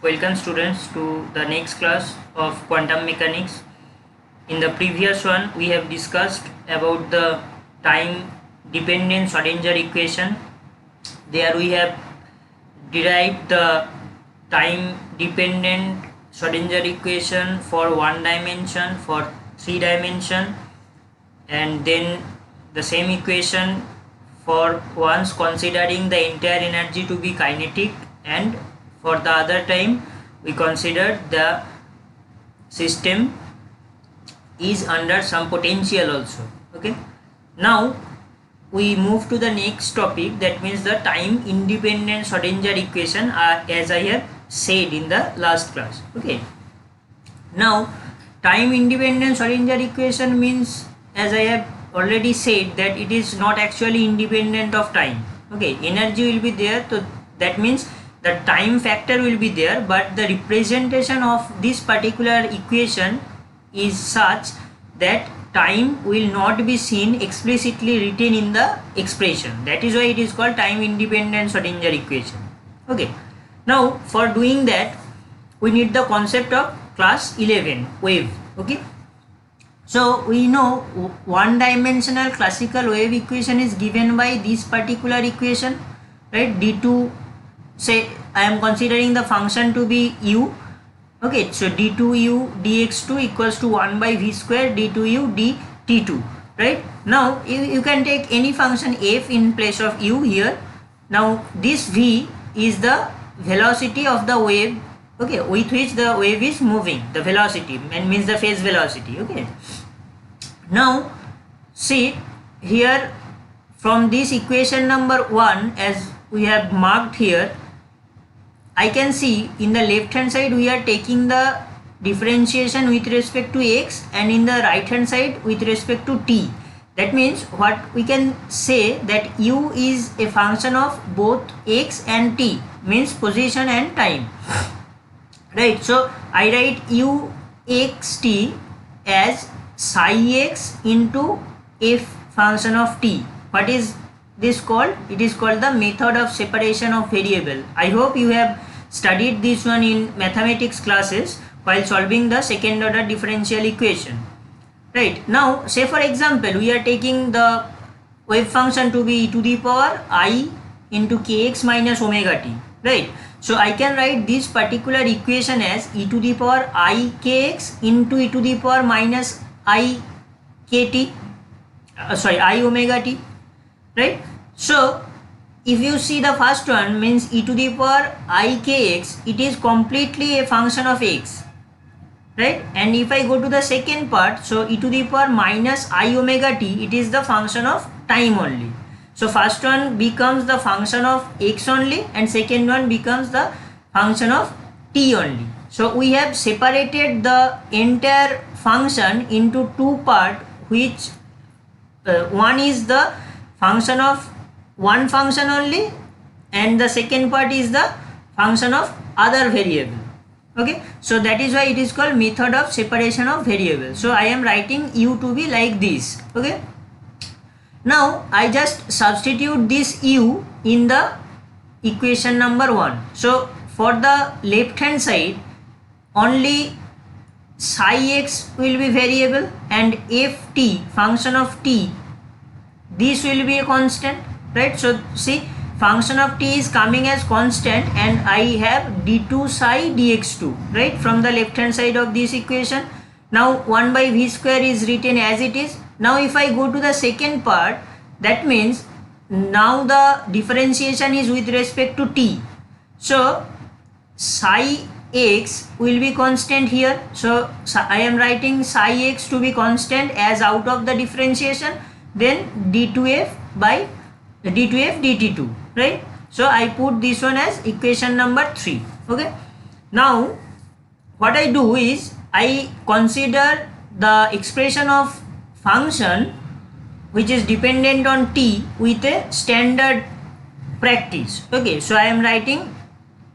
Welcome students to the next class of quantum mechanics. In the previous one we have discussed about the time dependent Schrodinger equation. There we have derived the time dependent Schrodinger equation for one dimension, for three dimension, and then the same equation for once considering the entire energy to be kinetic, and for the other time we considered the system is under some potential also. Okay, now we move to the next topic, that means the time independent Schrodinger equation, as I have said in the last class. Okay, now time independent Schrodinger equation means, as I have already said, that it is not actually independent of time. Okay, energy will be there, so that means the time factor will be there, but the representation of this particular equation is such that time will not be seen explicitly written in the expression. That is why it is called time independent Schrodinger equation. Okay, now for doing that we need the concept of class 11, wave. Okay, so we know one dimensional classical wave equation is given by this particular equation, right? d2, say I am considering the function to be u. Okay, so d2u dx2 equals to 1 by v square d2u dt2, right? Now you can take any function f in place of u here. Now this v is the velocity of the wave, okay, with which the wave is moving, the velocity, and means the phase velocity. Okay, now see here from this equation number 1, as we have marked here, I can see in the left hand side we are taking the differentiation with respect to x, and in the right hand side with respect to t. That means what we can say, that u is a function of both x and t, means position and time, right? So I write u x t as psi x into f function of t. What is this called? It is called the method of separation of variable. I hope you have studied this one in mathematics classes while solving the second order differential equation, right? Now say for example we are taking the wave function to be e to the power I into kx minus omega t, right? So I can write this particular equation as e to the power I kx into e to the power minus I kt, I omega t, right? So if you see the first one, means e to the power I kx, it is completely a function of x, right? And if I go to the second part, so e to the power minus I omega t, it is the function of time only. So first one becomes the function of x only, and second one becomes the function of t only. So we have separated the entire function into two parts, which one is the function of one function only, and the second part is the function of other variable. Okay, so that is why it is called method of separation of variable. So I am writing u to be like this. Okay, now I just substitute this u in the equation number 1. So for the left hand side only psi x will be variable, and ft function of t, this will be a constant, right? So see, function of t is coming as constant, and I have d2 psi dx2, right, from the left hand side of this equation. Now 1 by v square is written as it is. Now if I go to the second part, that means now the differentiation is with respect to t. So psi x will be constant here. So I am writing psi x to be constant as out of the differentiation, then d2f by d2f dt2, right? So I put this one as equation number 3. Okay, now what I do is I consider the expression of function which is dependent on t with a standard practice. Okay, so I am writing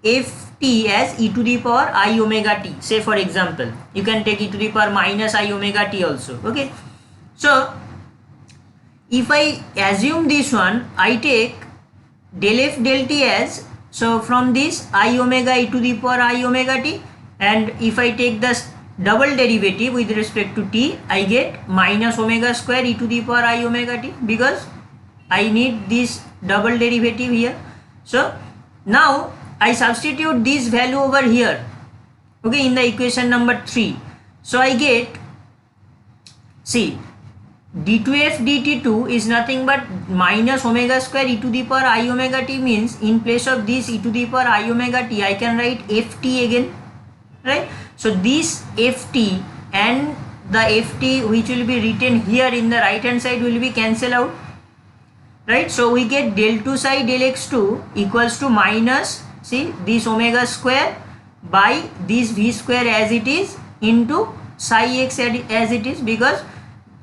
ft as e to the power I omega t. Say for example you can take e to the power minus I omega t also. Okay, so if I assume this one, I take del f del t as So from this I omega e to the power I omega t, and if I take the double derivative with respect to t, I get minus omega square e to the power I omega t, because I need this double derivative here. So now I substitute this value over here, okay, in the equation number 3. So I get, see, d2f dt2 is nothing but minus omega square e to the power I omega t, means in place of this e to the power I omega t I can write ft again, right? So this ft and the ft which will be written here in the right hand side will be cancelled out, right? So we get del 2 psi del x2 equals to minus, see, this omega square by this v square as it is into psi x as it is, because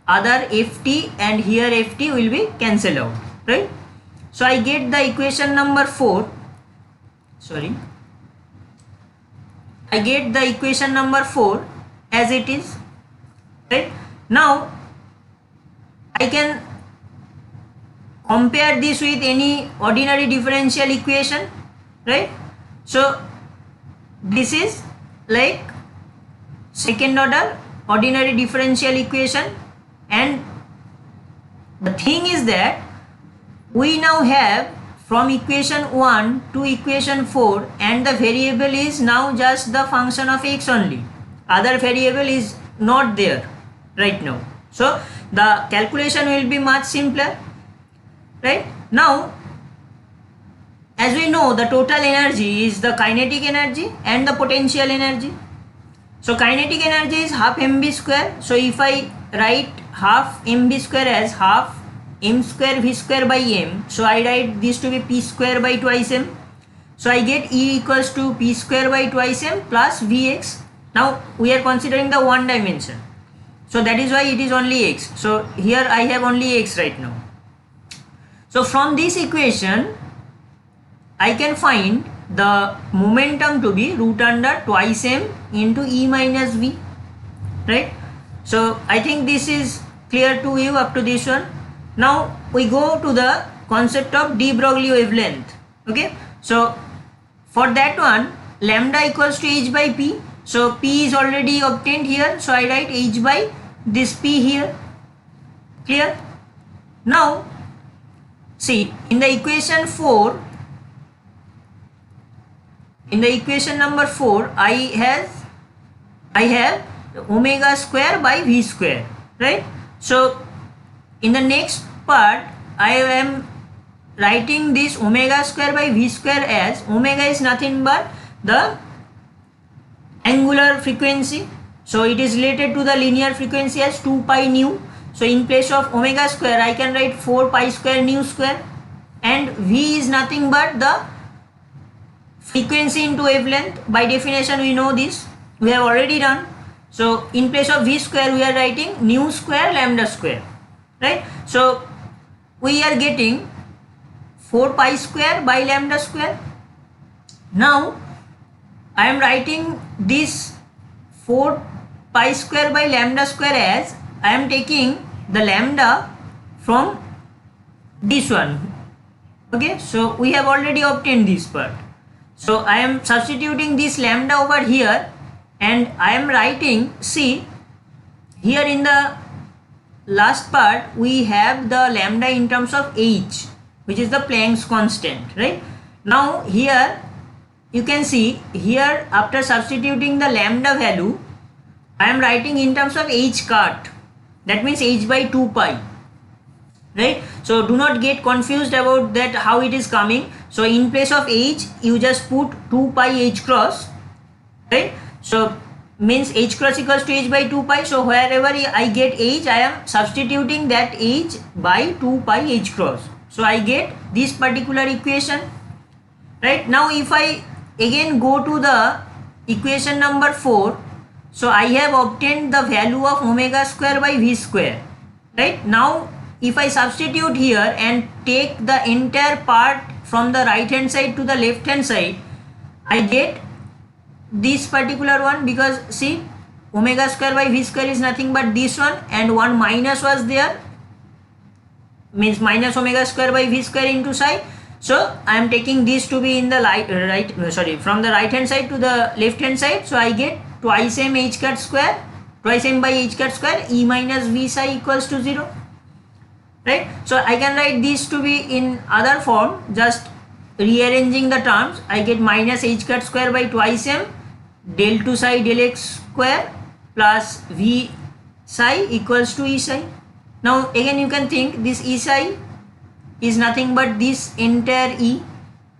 other ft and here ft will be cancelled out, right? So I get the equation number 4, sorry, I get the equation number 4 as it is, right? Now I can compare this with any ordinary differential equation, right? So this is like second order ordinary differential equation, and the thing is that we now have from equation 1 to equation 4, and the variable is now just the function of x only, other variable is not there right now. So the calculation will be much simpler, right? Now as we know, the total energy is the kinetic energy and the potential energy. So kinetic energy is half mv square. So if I write half mv square as half m square v square by m, so I write this to be p square by twice m. So I get E equals to p square by twice m plus vx. Now we are considering the one dimension, so that is why it is only x. So here I have only x right now. So from this equation I can find the momentum to be root under twice m into E minus v, right? So I think this is clear to you up to this one. Now we go to the concept of de Broglie wavelength, okay? So for that one, lambda equals to h by p. So p is already obtained here, so I write h by this p here, clear? Now see, in the equation 4, in the equation number 4, I have omega square by v square, right? So in the next part I am writing this omega square by v square as omega is nothing but the angular frequency, so it is related to the linear frequency as 2 pi nu. So in place of omega square I can write 4 pi square nu square, and v is nothing but the frequency into wavelength. By definition we know this, we have already done. So in place of v square we are writing nu square lambda square, right? So we are getting 4 pi square by lambda square. Now I am writing this 4 pi square by lambda square as I am taking the lambda from this one, okay? So we have already obtained this part. So I am substituting this lambda over here, and I am writing, see, here in the last part we have the lambda in terms of h, which is the Planck's constant, right? Now here you can see, here after substituting the lambda value I am writing in terms of h cut, that means h by 2 pi, right? So do not get confused about that how it is coming. So in place of h you just put 2 pi h cross, right? So means h cross equals to h by 2 pi. So wherever I get h, I am substituting that h by 2 pi h cross. So I get this particular equation, right? Now if I again go to the equation number 4, so I have obtained the value of omega square by v square, right? Now if I substitute here and take the entire part from the right hand side to the left hand side, I get this particular one, because see, omega square by v square is nothing but this one, and one minus was there, means minus omega square by v square into psi. So I am taking this to be in the from the right hand side to the left hand side. So I get twice m h cat square, twice m by h cat square E minus V psi equals to 0. Right? So I can write this to be in other form, just rearranging the terms. I get minus h cat square by twice m del 2 psi del x square plus V psi equals to E psi. Now again you can think this E psi is nothing but this entire E.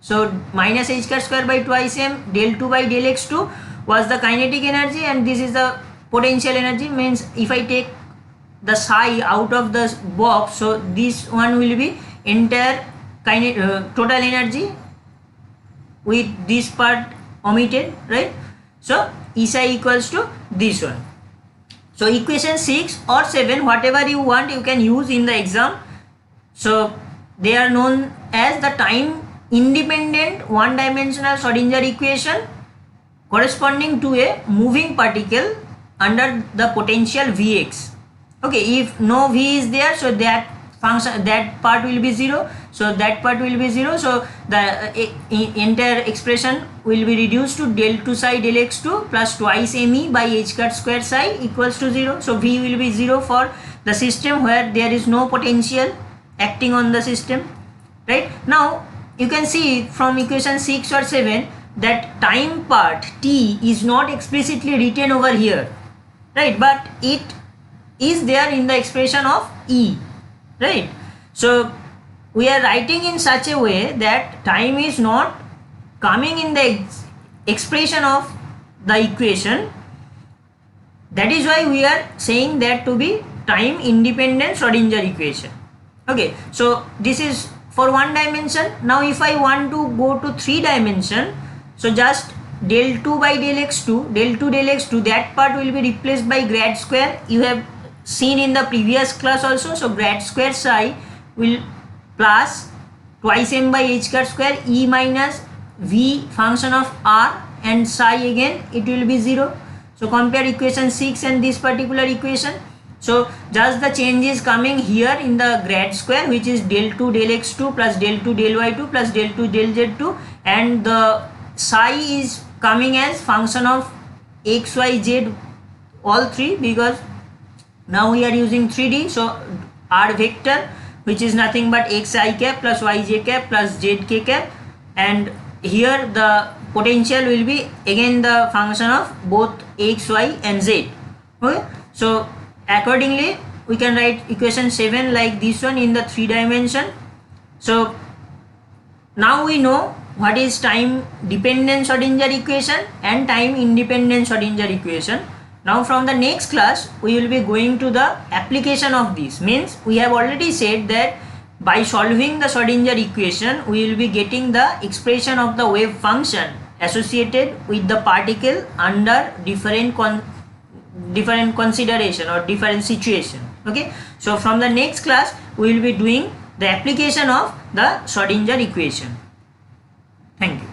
So minus h cat square by twice m del 2 by del x2 was the kinetic energy, and this is the potential energy. Means if I take the psi out of the box, so this one will be entire total energy with this part omitted, right? So E psi equals to this one. So equation 6 or 7, whatever you want, you can use in the exam. So they are known as the time independent one dimensional Schrodinger equation corresponding to a moving particle under the potential Vx. Okay, if no V is there, so that function, that part will be 0. So that part will be 0. So the entire expression will be reduced to del 2 psi del x2 plus twice me by h cat square psi equals to 0. So V will be 0 for the system where there is no potential acting on the system. Right? Now you can see from equation 6 or 7 that time part t is not explicitly written over here, right? But it is there in the expression of E, right? So we are writing in such a way that time is not coming in the expression of the equation. That is why we are saying that to be time independent Schrodinger equation. Okay, so this is for one dimension. Now if I want to go to 3 dimension, so just del 2 by del x2, del 2 del x2, that part will be replaced by grad square. You have seen in the previous class also. So grad square psi will plus twice m by h cat square E minus V function of r, and psi again it will be 0. So compare equation 6 and this particular equation. So just the change is coming here in the grad square, which is del 2 del x2 plus del 2 del y2 plus del 2 del z2, and the psi is coming as function of x, y, z, all three, because now we are using 3D. So r vector, which is nothing but xi cap plus yj cap plus zk cap, and here the potential will be again the function of both x, y and z. Okay, so accordingly we can write equation 7 like this one in the 3 dimension. So now we know what is time dependent Schrodinger equation and time independent Schrodinger equation. Now from the next class we will be going to the application of this. Means we have already said that by solving the Schrodinger equation we will be getting the expression of the wave function associated with the particle under different consideration or different situation. Okay, so from the next class we will be doing the application of the Schrodinger equation. Thank you.